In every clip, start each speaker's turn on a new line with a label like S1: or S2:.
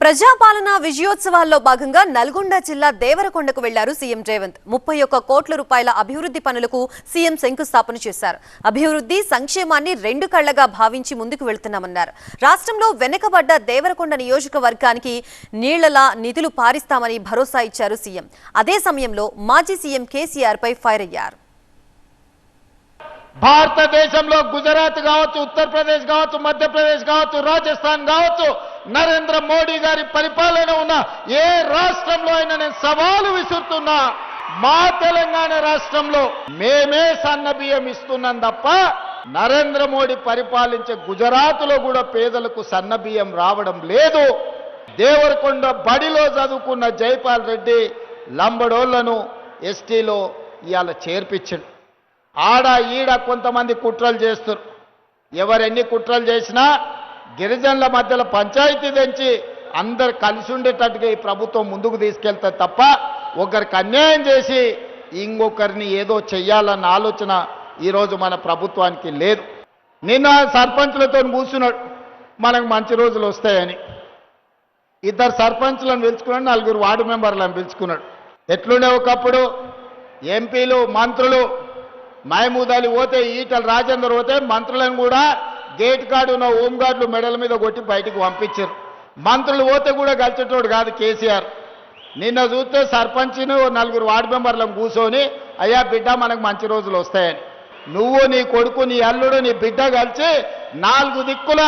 S1: ప్రజాపాలన విజయోత్సవాల్లో భాగంగా నల్గొండ జిల్లా దేవరకొండకు వెళ్లారు సీఎం రేవంత్. 31 కోట్ల రూపాయల అభివృద్ధి పనులకు సీఎం శంకుస్థాపన చేశారు. అభివృద్ధి సంక్షేమాన్ని రెండు కళ్లగా భావించి ముందుకు వెళ్తున్నామన్నారు. రాష్ట్రంలో వెనుకబడ్డ దేవరకొండ నియోజకవర్గానికి నీళ్లలా నిధులు పారిస్తామని భరోసా ఇచ్చారు సీఎం. అదే సమయంలో మాజీ సీఎం కేసీఆర్ పై ఫైర్ అయ్యారు.
S2: భారతదేశంలో గుజరాత్ కావచ్చు, ఉత్తరప్రదేశ్ కావచ్చు, మధ్యప్రదేశ్ కావచ్చు, రాజస్థాన్ కావచ్చు, నరేంద్ర మోడీ గారి పరిపాలన ఉన్న ఏ రాష్ట్రంలో అయినా నేను సవాలు విసురుతున్నా, మా తెలంగాణ రాష్ట్రంలో మేమే సన్న బియ్యం ఇస్తున్నాం తప్ప నరేంద్ర మోడీ పరిపాలించే గుజరాత్లో కూడా పేదలకు సన్న బియ్యం రావడం లేదు. దేవరకొండ బడిలో చదువుకున్న జైపాల్ రెడ్డి లంబడోళ్లను ఎస్టీలో ఇవాళ చేర్పించాడు. ఆడ ఈడ కొంతమంది కుట్రలు చేస్తారు. ఎవరెన్ని కుట్రలు చేసినా గిరిజనుల మధ్యలో పంచాయతీ తెంచి అందరు కలిసి ఉండేటట్టుగా ఈ ప్రభుత్వం ముందుకు తీసుకెళ్తుంది తప్ప ఒకరికి అన్యాయం చేసి ఇంకొకరిని ఏదో చెయ్యాలన్న ఆలోచన ఈరోజు మన ప్రభుత్వానికి లేదు. నిన్న సర్పంచులతో కూర్చున్నాడు, మనకు మంచి రోజులు వస్తాయని. 2 సర్పంచులను పిలుచుకున్నాడు, 4 వార్డు మెంబర్లను పిలుచుకున్నాడు. ఎట్లుండే ఒకప్పుడు ఎంపీలు మంత్రులు మహమూద్ అలీ పోతే, ఈటల రాజేందర్ పోతే మంత్రులను కూడా గేట్ కాడు ఉన్న హోంగార్డులు మెడల మీద కొట్టి బయటికి పంపించారు. మంత్రులు పోతే కూడా కలిసేటోడు కాదు కేసీఆర్. నిన్న చూస్తే సర్పంచ్ను 4 వార్డు మెంబర్లను కూర్చొని, అయ్యా బిడ్డ మనకు మంచి రోజులు వస్తాయని, నువ్వు నీ కొడుకు నీ అల్లుడు నీ బిడ్డ కలిసి 4 దిక్కుల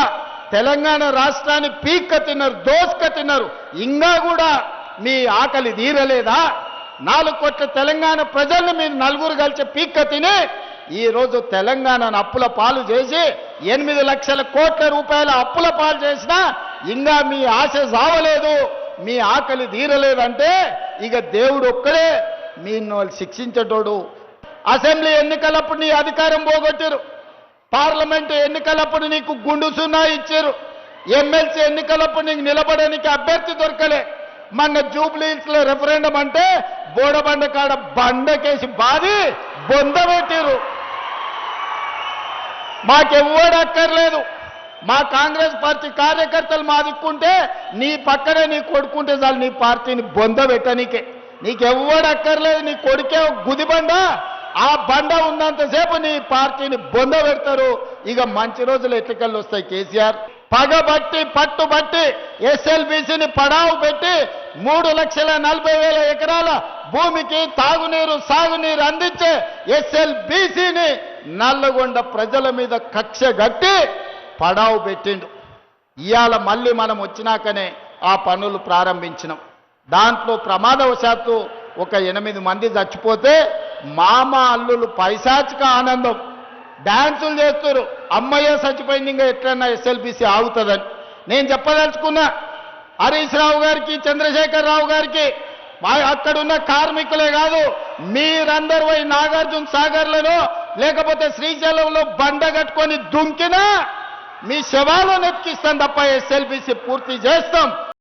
S2: తెలంగాణ రాష్ట్రాన్ని పీక్క తిన్నారు, దోసుక తిన్నారు. ఇంకా కూడా మీ ఆకలి తీరలేదా? 4 కోట్ల తెలంగాణ ప్రజల్ని మీరు 4 కలిసి పీక్క తిని ఈరోజు తెలంగాణను అప్పుల పాలు చేసి 8 లక్షల కోట్ల రూపాయల అప్పుల పాలు చేసినా ఇంకా మీ ఆశ సావలేదు, మీ ఆకలి తీరలేదంటే ఇక దేవుడు ఒక్కడే మీ శిక్షించేటోడు. అసెంబ్లీ ఎన్నికలప్పుడు నీ అధికారం పోగొట్టారు, పార్లమెంటు ఎన్నికలప్పుడు నీకు గుండు సున్నా ఇచ్చారు, ఎమ్మెల్సీ ఎన్నికలప్పుడు నీకు నిలబడడానికి అభ్యర్థి దొరకలే. మన జూబ్లీహిల్స్ లో రెఫరెండం అంటే బోడబండ కాడ బండకేసి బాది బొంద పెట్టిరు. మాకెవ్వడు అక్కర్లేదు, మా కాంగ్రెస్ పార్టీ కార్యకర్తలు మా దిక్కుంటే నీ పక్కనే నీ కొడుకుంటే చాలు నీ పార్టీని బొంద పెట్టనీకే. నీకెవ్వడు అక్కర్లేదు, నీ కొడుకే గుదిబండ, ఆ బండ ఉన్నంతసేపు నీ పార్టీని బొంద పెడతారు. ఇక మంచి రోజులు ఎట్లకెళ్ళి వస్తాయి కేసీఆర్? పగబట్టి పట్టుబట్టి ఎస్ఎల్బీసీని పడావు పెట్టి 3,40,000 ఎకరాల భూమికి తాగునీరు సాగునీరు అందించే ఎస్ఎల్బీసీని నల్లగొండ ప్రజల మీద కక్ష గట్టి పడావు పెట్టిండు. ఇవాళ మళ్ళీ మనం వచ్చినాకనే ఆ పనులు ప్రారంభించినాం. దాంట్లో ప్రమాదవశాత్తు ఒక 8 మంది చచ్చిపోతే మామ అల్లులు పైశాచిక ఆనందం డాన్సులు చేస్తారు. అమ్మయ్య చచ్చిపోయింది, ఇంకా ఎట్లన్నా ఎస్ఎల్బీసీ ఆగుతుందని. నేను చెప్పదలుచుకున్నా హరీష్ రావు గారికి, చంద్రశేఖర్ రావు గారికి, అక్కడున్న కార్మికులే కాదు మీరందరూ పోయి నాగార్జున సాగర్లను లేకపోతే శ్రీశైలంలో బండ కట్టుకొని దుంకినా మీ శవాలను ఎక్కిస్తాం తప్ప ఎస్ఎల్బీసీ పూర్తి చేస్తాం.